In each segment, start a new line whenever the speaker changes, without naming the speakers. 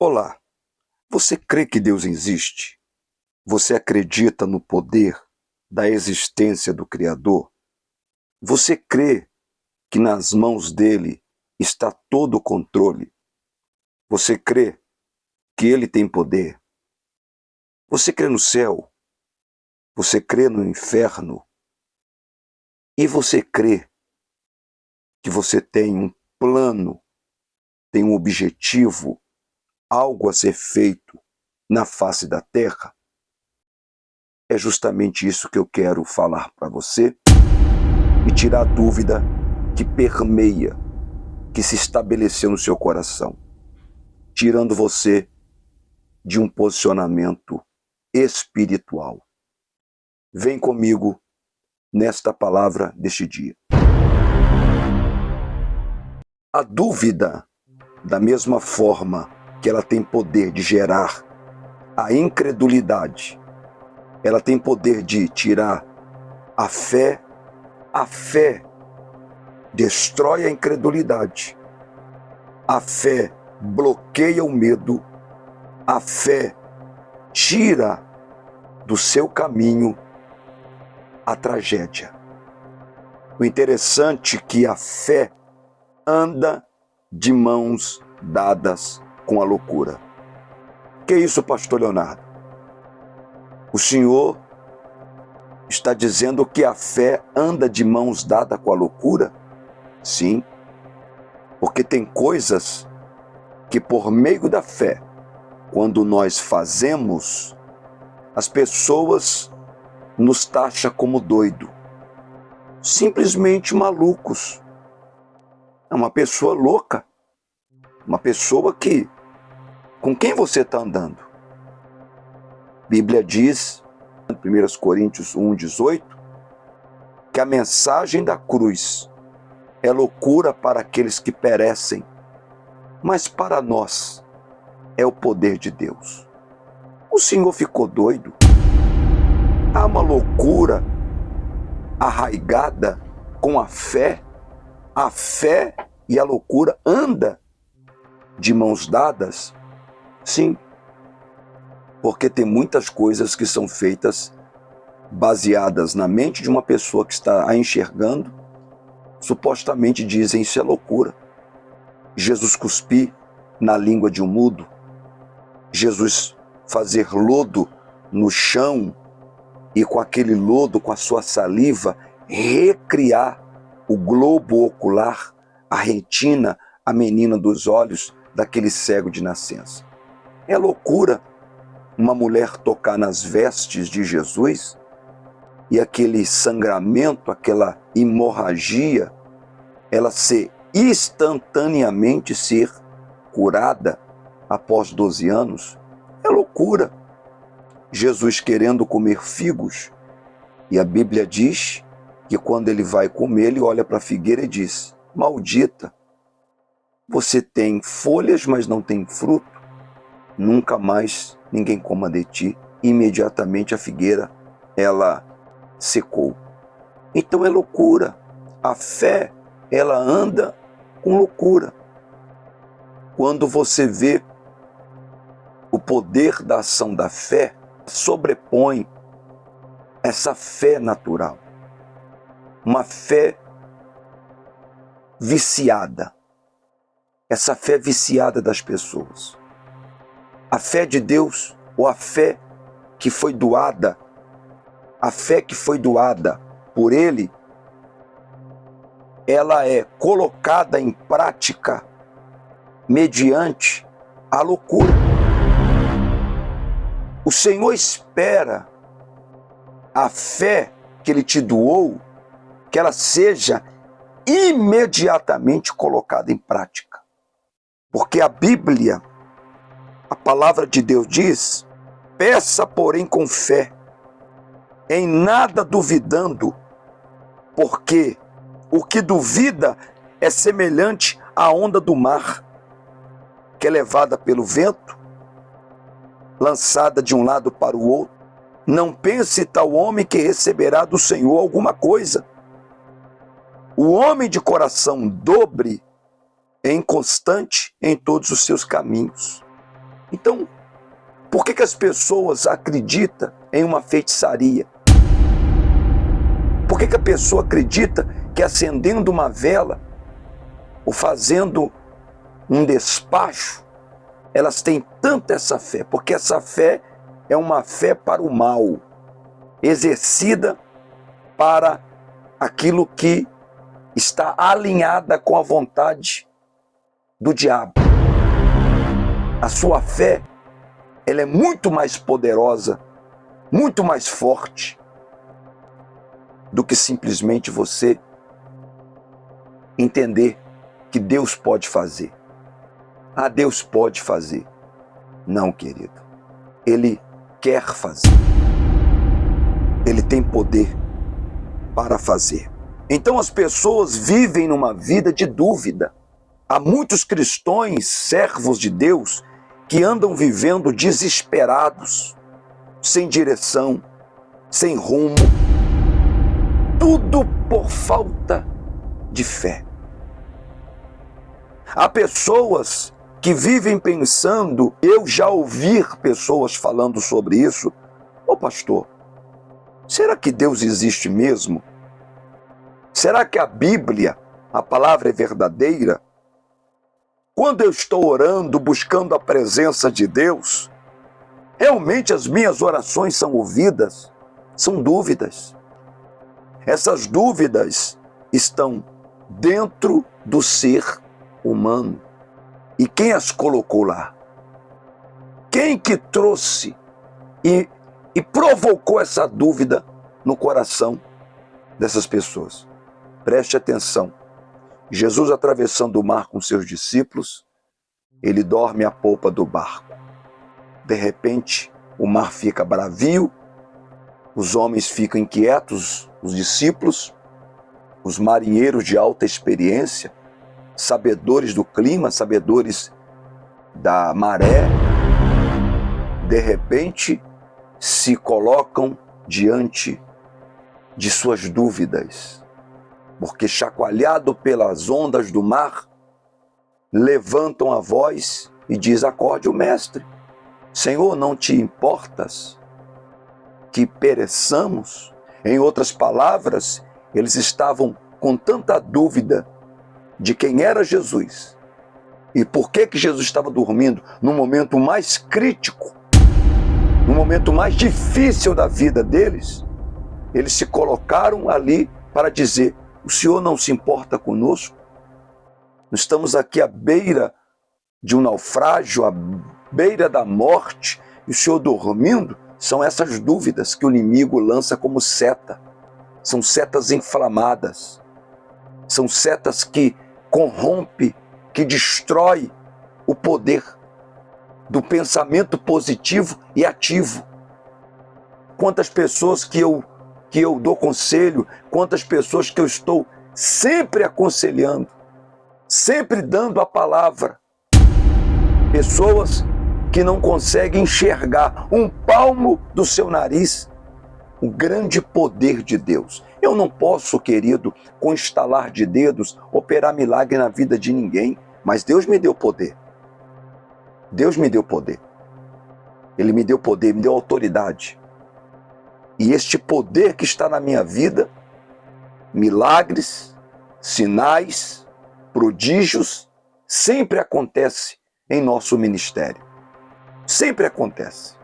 Olá, você crê que Deus existe? Você acredita no poder da existência do Criador? Você crê que nas mãos dele está todo o controle? Você crê que ele tem poder? Você crê no céu? Você crê no inferno? E você crê que você tem um plano, tem um objetivo, algo a ser feito na face da terra? É justamente isso que eu quero falar para você e tirar a dúvida que permeia, que se estabeleceu no seu coração, tirando você de um posicionamento espiritual. Vem comigo nesta palavra deste dia. A dúvida, da mesma forma que ela tem poder de gerar a incredulidade, ela tem poder de tirar a fé destrói a incredulidade. A fé bloqueia o medo. A fé tira do seu caminho a tragédia. O interessante é que a fé anda de mãos dadas com a loucura. Que isso, pastor Leonardo? O senhor está dizendo que a fé anda de mãos dadas com a loucura? Sim, porque tem coisas que por meio da fé, quando nós fazemos, as pessoas nos taxam como doido, simplesmente malucos. É uma pessoa louca, uma pessoa que, com quem você está andando? A Bíblia diz, em 1 Coríntios 1,18, que a mensagem da cruz é loucura para aqueles que perecem, mas para nós é o poder de Deus. O Senhor ficou doido? Há uma loucura arraigada com a fé e a loucura anda de mãos dadas? Sim, porque tem muitas coisas que são feitas baseadas na mente de uma pessoa que está a enxergando, supostamente dizem isso é loucura. Jesus cuspir na língua de um mudo, Jesus fazer lodo no chão e com aquele lodo, com a sua saliva, recriar o globo ocular, a retina, a menina dos olhos daquele cego de nascença. É loucura uma mulher tocar nas vestes de Jesus e aquele sangramento, aquela hemorragia, ela ser instantaneamente ser curada após 12 anos. É loucura. Jesus querendo comer figos, e a Bíblia diz que quando ele vai comer, ele olha para a figueira e diz: maldita, você tem folhas, mas não tem fruto, nunca mais ninguém coma de ti. Imediatamente a figueira, ela secou. Então é loucura. A fé, ela anda com loucura. Quando você vê o poder da ação da fé, sobrepõe essa fé natural. Uma fé viciada. Essa fé viciada das pessoas. A fé de Deus, ou a fé que foi doada, a fé que foi doada por Ele, ela é colocada em prática mediante a loucura. O Senhor espera a fé que Ele te doou, que ela seja imediatamente colocada em prática. Porque a Bíblia, a palavra de Deus diz: peça, porém, com fé, em nada duvidando, porque o que duvida é semelhante à onda do mar, que é levada pelo vento, lançada de um lado para o outro. Não pense tal homem que receberá do Senhor alguma coisa. O homem de coração dobre é inconstante em todos os seus caminhos. Então, por que as pessoas acreditam em uma feitiçaria? Por que a pessoa acredita que acendendo uma vela ou fazendo um despacho, elas têm tanta essa fé? Porque essa fé é uma fé para o mal, exercida para aquilo que está alinhada com a vontade do diabo. A sua fé, ela é muito mais poderosa, muito mais forte do que simplesmente você entender que Deus pode fazer. Ah, Deus pode fazer. Não, querido. Ele quer fazer. Ele tem poder para fazer. Então as pessoas vivem numa vida de dúvida. Há muitos cristãos, servos de Deus, que andam vivendo desesperados, sem direção, sem rumo, tudo por falta de fé. Há pessoas que vivem pensando, eu já ouvi pessoas falando sobre isso, ô pastor, será que Deus existe mesmo? Será que a Bíblia, a palavra é verdadeira? Quando eu estou orando, buscando a presença de Deus, realmente as minhas orações são ouvidas? São dúvidas. Essas dúvidas estão dentro do ser humano. E quem as colocou lá? Quem que trouxe e provocou essa dúvida no coração dessas pessoas? Preste atenção. Jesus atravessando o mar com seus discípulos, ele dorme à polpa do barco. De repente, o mar fica bravio, os homens ficam inquietos, os discípulos, os marinheiros de alta experiência, sabedores do clima, sabedores da maré, de repente se colocam diante de suas dúvidas, porque chacoalhado pelas ondas do mar, levantam a voz e diz: acorde o mestre. Senhor, não te importas que pereçamos? Em outras palavras, eles estavam com tanta dúvida de quem era Jesus e por que Jesus estava dormindo no momento mais crítico, no momento mais difícil da vida deles. Eles se colocaram ali para dizer: o Senhor não se importa conosco? Nós estamos aqui à beira de um naufrágio, à beira da morte, e o Senhor dormindo? São essas dúvidas que o inimigo lança como seta. São setas inflamadas. São setas que corrompe, que destrói o poder do pensamento positivo e ativo. Quantas pessoas que eu dou conselho, quantas pessoas que eu estou sempre aconselhando, sempre dando a palavra. Pessoas que não conseguem enxergar um palmo do seu nariz o grande poder de Deus. Eu não posso, querido, com estalar de dedos, operar milagre na vida de ninguém, mas Deus me deu poder. Deus me deu poder. Ele me deu poder, me deu autoridade. E este poder que está na minha vida, milagres, sinais, prodígios, sempre acontece em nosso ministério. Sempre acontece.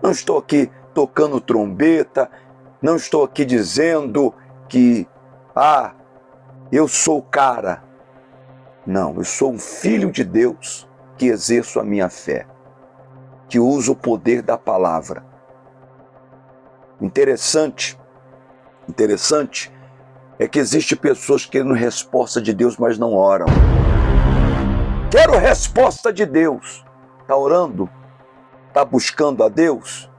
Não estou aqui tocando trombeta, não estou aqui dizendo que, eu sou o cara. Não, eu sou um filho de Deus que exerço a minha fé, que uso o poder da palavra. Interessante é que existe pessoas querendo resposta de Deus, mas não oram. Quero resposta de Deus. Está orando? Está buscando a Deus?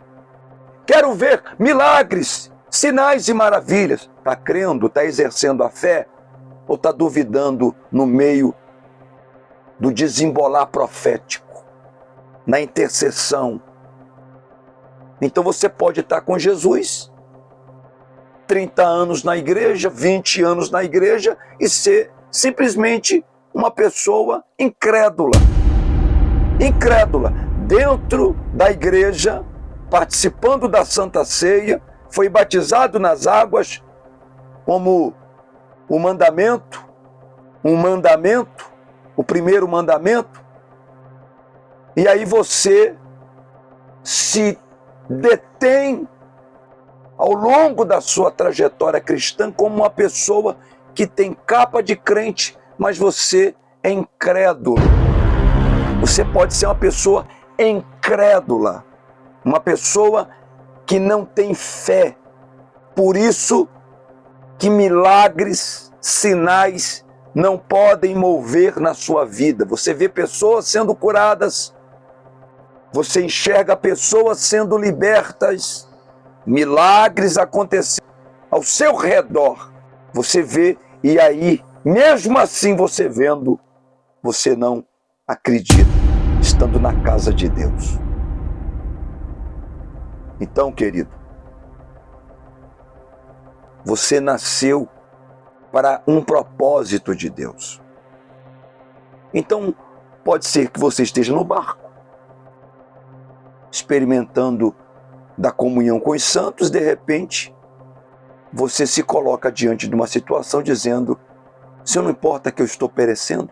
Quero ver milagres, sinais e maravilhas. Está crendo? Está exercendo a fé? Ou está duvidando no meio do desembolar profético, na intercessão? Então você pode estar com Jesus, 30 anos na igreja, 20 anos na igreja, e ser simplesmente uma pessoa incrédula. Incrédula. dentro da igreja, participando da Santa Ceia, foi batizado nas águas como o mandamento, o primeiro mandamento, e aí você se detém ao longo da sua trajetória cristã como uma pessoa que tem capa de crente, mas você é incrédulo. Você pode ser uma pessoa incrédula, uma pessoa que não tem fé. Por isso que milagres, sinais não podem mover na sua vida. Você vê pessoas sendo curadas, você enxerga pessoas sendo libertas, milagres acontecendo ao seu redor. Você vê, e aí, mesmo assim você vendo, você não acredita, estando na casa de Deus. Então, querido, você nasceu para um propósito de Deus. Então, pode ser que você esteja no barco, experimentando da comunhão com os santos, de repente, você se coloca diante de uma situação dizendo: se não importa que eu estou perecendo,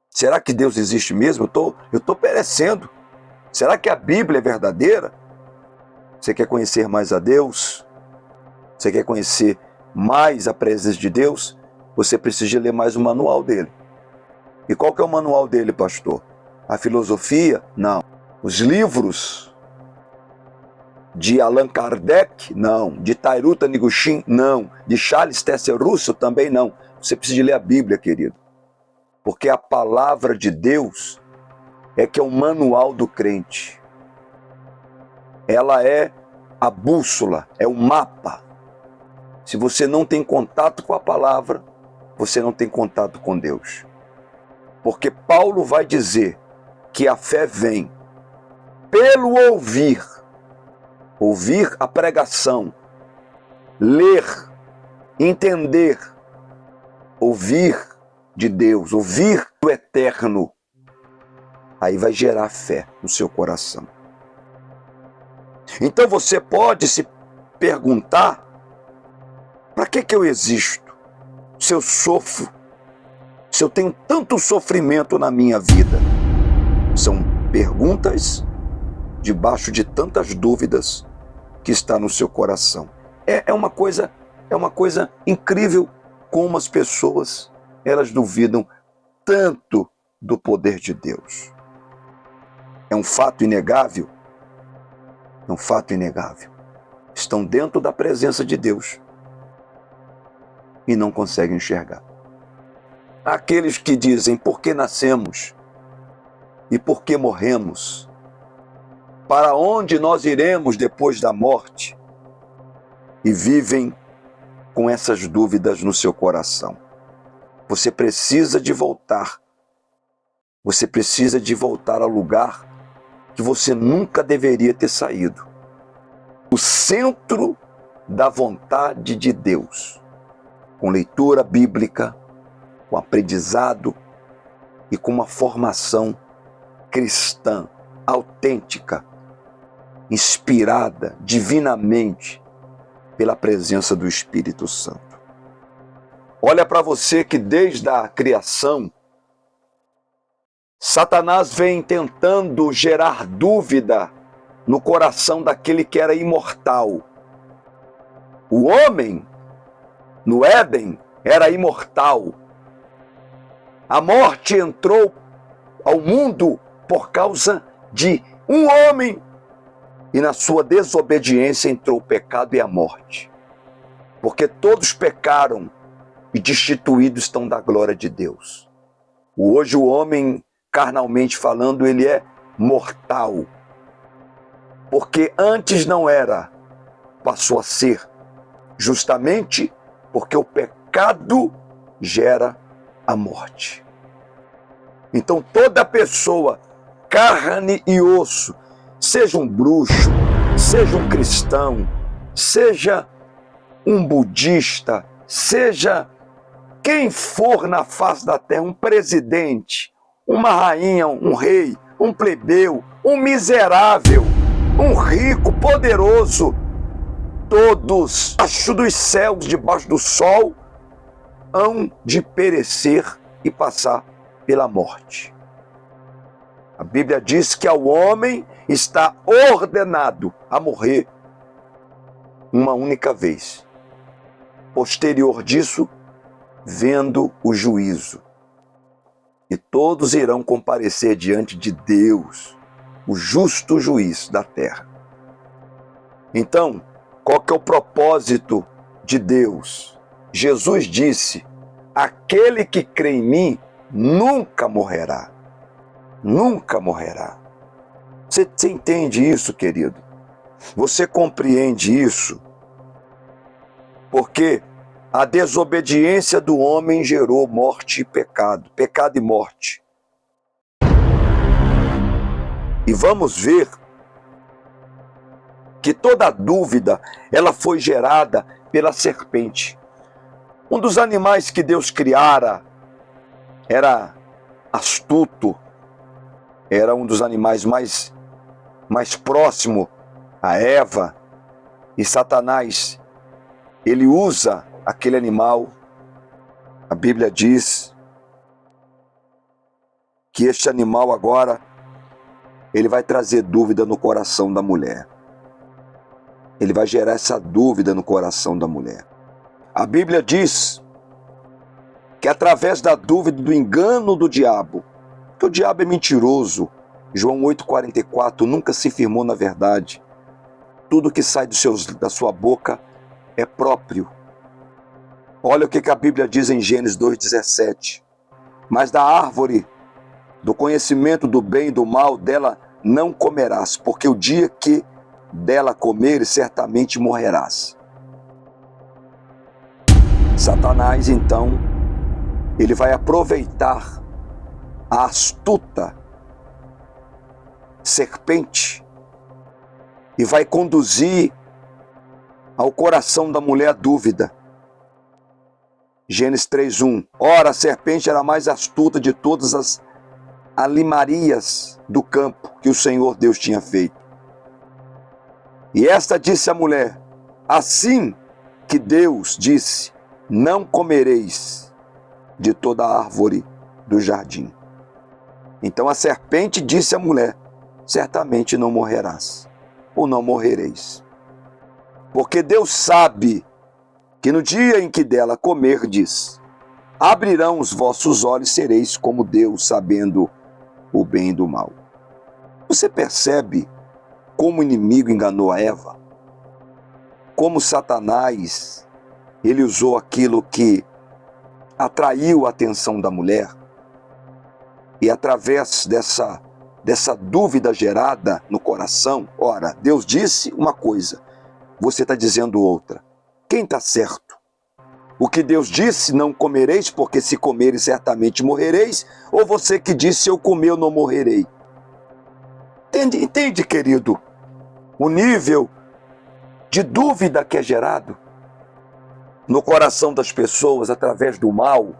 será que Deus existe mesmo? Eu estou perecendo. Será que a Bíblia é verdadeira? Você quer conhecer mais a Deus? Você quer conhecer mais a presença de Deus? Você precisa ler mais o manual dele. E qual que é o manual dele, pastor? A filosofia? Não. Os livros de Allan Kardec? Não. De Tairu Taniguchi? Não. De Charles Taze Russell? Também não. Você precisa ler a Bíblia, querido. Porque a palavra de Deus é que é o manual do crente. Ela é a bússola, é o mapa. Se você não tem contato com a palavra, você não tem contato com Deus. Porque Paulo vai dizer que a fé vem pelo ouvir. Ouvir a pregação, ler, entender, ouvir de Deus, ouvir do eterno. Aí vai gerar fé no seu coração. Então você pode se perguntar: para que eu existo? Se eu sofro, se eu tenho tanto sofrimento na minha vida? São perguntas debaixo de tantas dúvidas que está no seu coração. É uma coisa incrível como as pessoas, elas duvidam tanto do poder de Deus. É um fato inegável. É um fato inegável. Estão dentro da presença de Deus e não conseguem enxergar. Aqueles que dizem: por que nascemos e por que morremos? Para onde nós iremos depois da morte? E vivem com essas dúvidas no seu coração. Você precisa de voltar. Você precisa de voltar ao lugar que você nunca deveria ter saído. O centro da vontade de Deus. Com leitura bíblica, com aprendizado e com uma formação cristã, autêntica, inspirada divinamente pela presença do Espírito Santo. Olha para você que desde a criação, Satanás vem tentando gerar dúvida no coração daquele que era imortal. O homem, no Éden, era imortal. A morte entrou ao mundo por causa de um homem. E na sua desobediência entrou o pecado e a morte. Porque todos pecaram e destituídos estão da glória de Deus. Hoje o homem, carnalmente falando, ele é mortal. Porque antes não era, passou a ser. Justamente porque o pecado gera a morte. Então toda pessoa, carne e osso, seja um bruxo, seja um cristão, seja um budista, seja quem for na face da terra, um presidente, uma rainha, um rei, um plebeu, um miserável, um rico, poderoso, todos, abaixo dos céus, debaixo do sol, hão de perecer e passar pela morte. A Bíblia diz que ao homem está ordenado a morrer uma única vez. Posterior disso, vendo o juízo. E todos irão comparecer diante de Deus, o justo juiz da terra. Então, qual que é o propósito de Deus? Jesus disse: aquele que crê em mim nunca morrerá. Nunca morrerá. Você entende isso, querido? Você compreende isso? Porque a desobediência do homem gerou morte e pecado, pecado e morte. E vamos ver que toda dúvida, ela foi gerada pela serpente. Um dos animais que Deus criara era astuto, era um dos animais mais próximo a Eva, e Satanás, ele usa aquele animal. A Bíblia diz que este animal agora, ele vai trazer dúvida no coração da mulher. Ele vai gerar essa dúvida no coração da mulher. A Bíblia diz que através da dúvida, do engano do diabo, que o diabo é mentiroso, João 8,44, nunca se firmou na verdade. Tudo que sai da sua boca é próprio. Olha o que a Bíblia diz em Gênesis 2,17. Mas da árvore do conhecimento do bem e do mal, dela não comerás, porque o dia que dela comeres, certamente morrerás. Satanás, então, ele vai aproveitar a astuta serpente e vai conduzir ao coração da mulher a dúvida. Gênesis 3:1. Ora, a serpente era a mais astuta de todas as alimarias do campo que o Senhor Deus tinha feito. E esta disse à mulher: assim que Deus disse, não comereis de toda a árvore do jardim. Então a serpente disse à mulher: certamente não morrerás, ou não morrereis. Porque Deus sabe que no dia em que dela comerdes, abrirão os vossos olhos e sereis como Deus, sabendo o bem e do mal. Você percebe como o inimigo enganou a Eva? Como Satanás, ele usou aquilo que atraiu a atenção da mulher, e através dessa dúvida gerada no coração, ora, Deus disse uma coisa, você está dizendo outra. Quem está certo? O que Deus disse, não comereis, porque se comeres certamente morrereis, ou você que disse, se eu comer eu não morrerei? Entende, querido? O nível de dúvida que é gerado no coração das pessoas através do mal,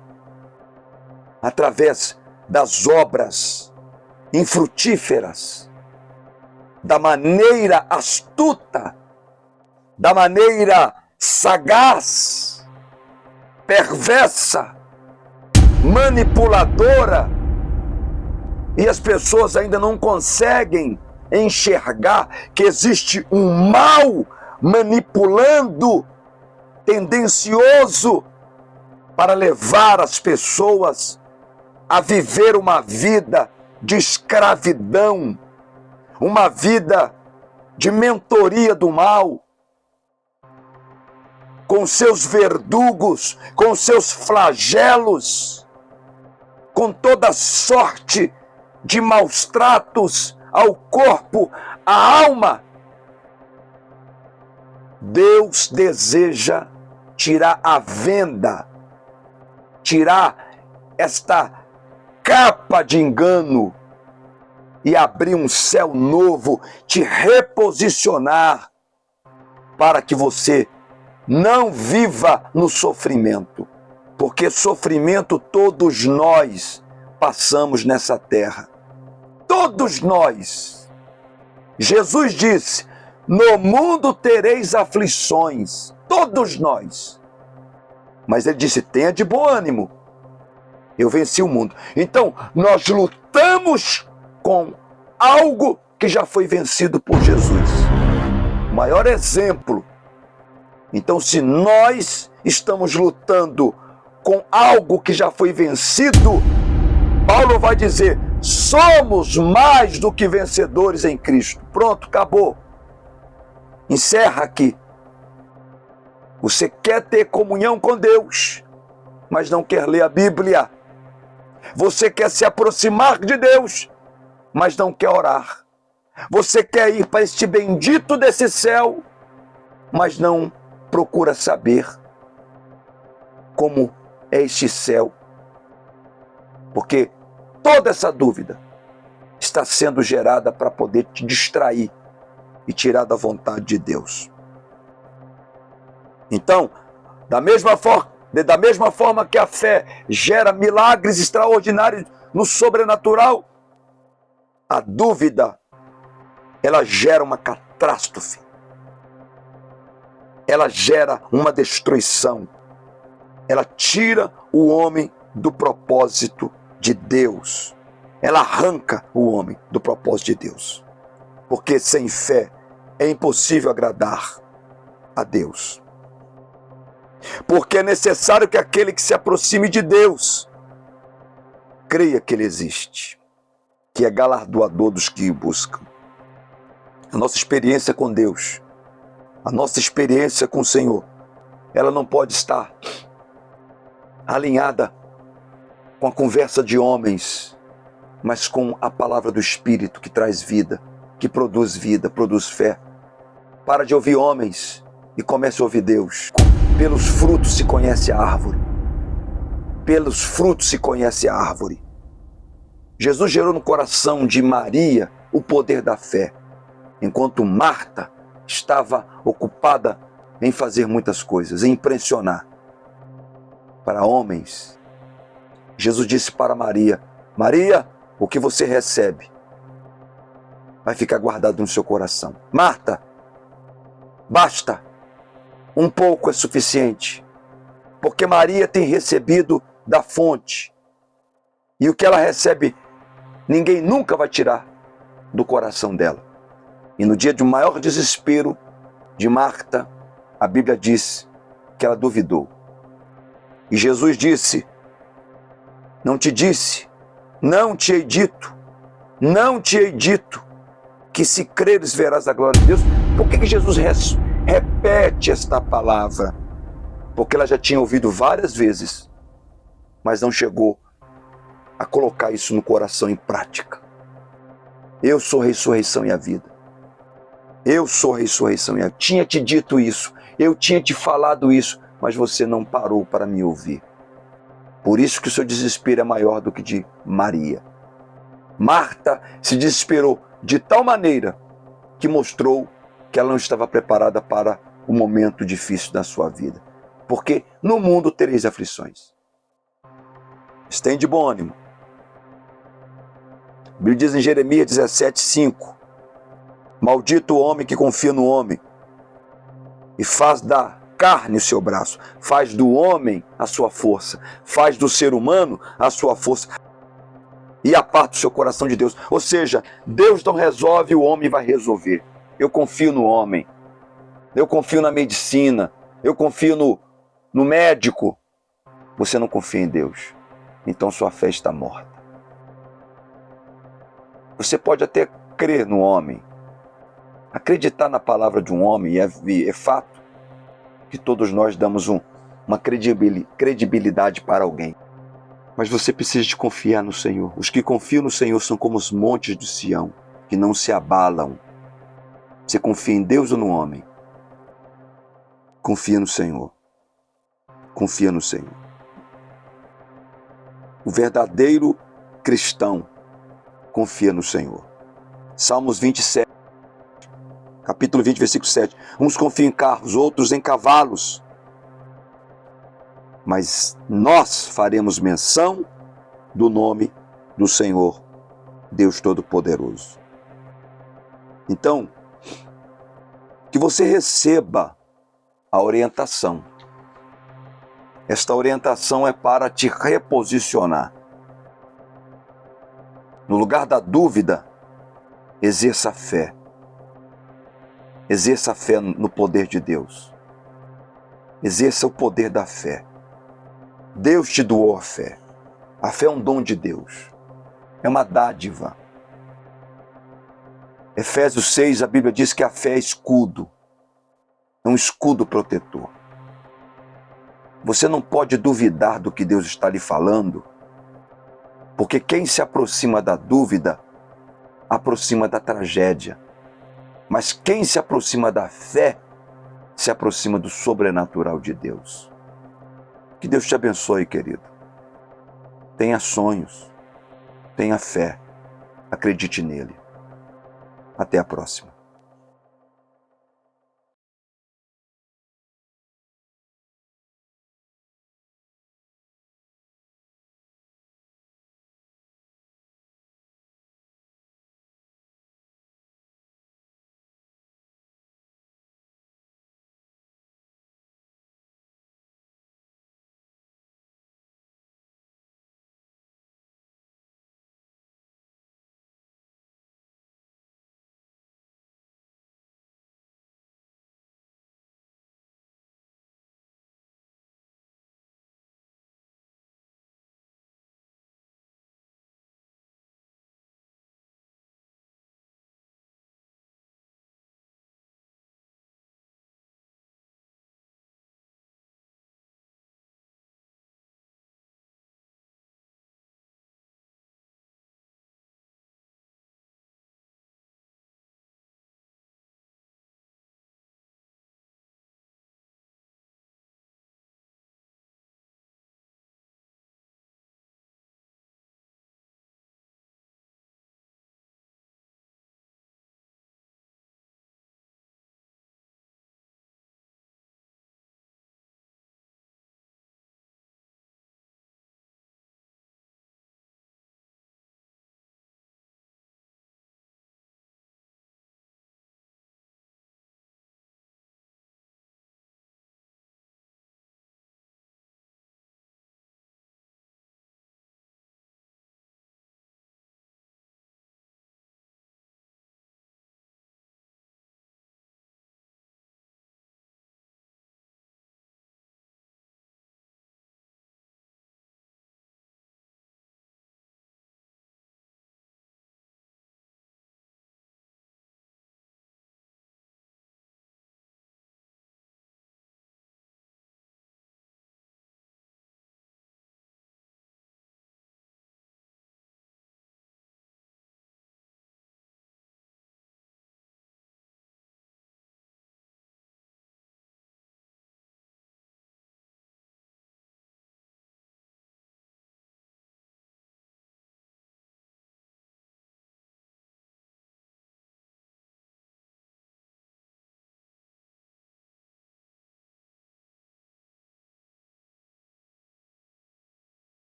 através das obras infrutíferas, da maneira astuta, da maneira sagaz, perversa, manipuladora, e as pessoas ainda não conseguem enxergar que existe um mal manipulando, tendencioso, para levar as pessoas a viver uma vida de escravidão, uma vida de mentoria do mal, com seus verdugos, com seus flagelos, com toda sorte de maus tratos ao corpo, à alma. Deus deseja tirar a venda, tirar esta capa de engano e abrir um céu novo, te reposicionar para que você não viva no sofrimento, porque sofrimento todos nós passamos nessa terra. todos nós. Jesus disse: no mundo tereis aflições, todos nós. Mas ele disse: tenha de bom ânimo, eu venci o mundo. Então, nós lutamos com algo que já foi vencido por Jesus. O maior exemplo. Então, se nós estamos lutando com algo que já foi vencido, Paulo vai dizer: somos mais do que vencedores em Cristo. Pronto, acabou. Encerra aqui. Você quer ter comunhão com Deus, mas não quer ler a Bíblia. Você quer se aproximar de Deus, mas não quer orar. Você quer ir para este bendito desse céu, mas não procura saber como é este céu. Porque toda essa dúvida está sendo gerada para poder te distrair e tirar da vontade de Deus. Então, da mesma forma que a fé gera milagres extraordinários no sobrenatural, a dúvida, ela gera uma catástrofe. Ela gera uma destruição. Ela tira o homem do propósito de Deus. Ela arranca o homem do propósito de Deus. Porque sem fé é impossível agradar a Deus. Porque é necessário que aquele que se aproxime de Deus creia que Ele existe, que é galardoador dos que o buscam. A nossa experiência com Deus, a nossa experiência com o Senhor, ela não pode estar alinhada com a conversa de homens, mas com a palavra do Espírito que traz vida, produz fé. Para de ouvir homens e comece a ouvir Deus. Pelos frutos se conhece a árvore. Pelos frutos se conhece a árvore. Jesus gerou no coração de Maria o poder da fé, enquanto Marta estava ocupada em fazer muitas coisas, em impressionar. Para homens, Jesus disse para Maria: Maria, o que você recebe vai ficar guardado no seu coração. Marta, basta, um pouco é suficiente, porque Maria tem recebido da fonte, e o que ela recebe, ninguém nunca vai tirar do coração dela. E no dia de maior desespero de Marta, a Bíblia diz que ela duvidou. E Jesus disse: não te disse, não te hei dito, que se creres verás a glória de Deus. Por que Jesus repete esta palavra? Porque ela já tinha ouvido várias vezes, mas não chegou a colocar isso no coração em prática. Eu sou a ressurreição e a vida. Eu sou a ressurreição e a vida. Tinha te dito isso, eu tinha te falado isso, mas você não parou para me ouvir. Por isso que o seu desespero é maior do que de Maria. Marta se desesperou de tal maneira que mostrou que ela não estava preparada para o momento difícil da sua vida. Porque no mundo tereis aflições. Estende bom ânimo. A Bíblia diz em Jeremias 17:5: maldito o homem que confia no homem e faz da carne o seu braço, faz do homem a sua força, faz do ser humano a sua força e aparta o seu coração de Deus. Ou seja, Deus não resolve, o homem vai resolver. Eu confio no homem, eu confio na medicina, eu confio no médico. Você não confia em Deus, então sua fé está morta. Você pode até crer no homem, acreditar na palavra de um homem, e é fato que todos nós damos uma credibilidade para alguém. Mas você precisa de confiar no Senhor. Os que confiam no Senhor são como os montes de Sião, que não se abalam. Você confia em Deus ou no homem? Confia no Senhor. Confia no Senhor. O verdadeiro cristão confia no Senhor. Salmos 27, capítulo 20, versículo 7. Uns confiam em carros, outros em cavalos. Mas nós faremos menção do nome do Senhor Deus Todo-Poderoso. Então, que você receba a orientação. Esta orientação é para te reposicionar. No lugar da dúvida, exerça a fé. Exerça a fé no poder de Deus. Exerça o poder da fé. Deus te doou a fé. A fé é um dom de Deus. É uma dádiva. Efésios 6, a Bíblia diz que a fé é escudo. É um escudo protetor. Você não pode duvidar do que Deus está lhe falando, porque quem se aproxima da dúvida, aproxima da tragédia. Mas quem se aproxima da fé, se aproxima do sobrenatural de Deus. Que Deus te abençoe, querido. Tenha sonhos, tenha fé, acredite nele. Até a próxima.